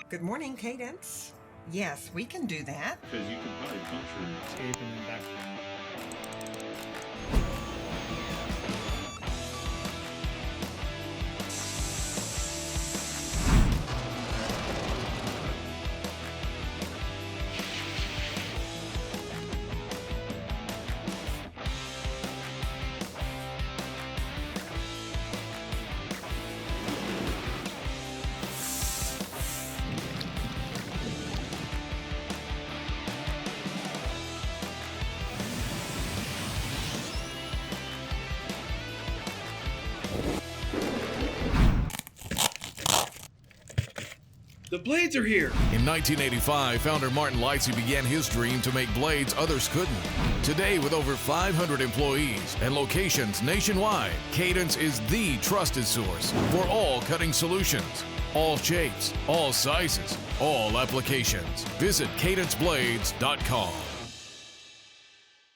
Good morning, Cadence. Yes, we can do that. Because you can probably puncture Escape and then back. The blades are here! In 1985, founder Martin Lightsey began his dream to make blades others couldn't. Today, with over 500 employees and locations nationwide, Cadence is the trusted source for all cutting solutions. All shapes, all sizes, all applications. Visit cadenceblades.com.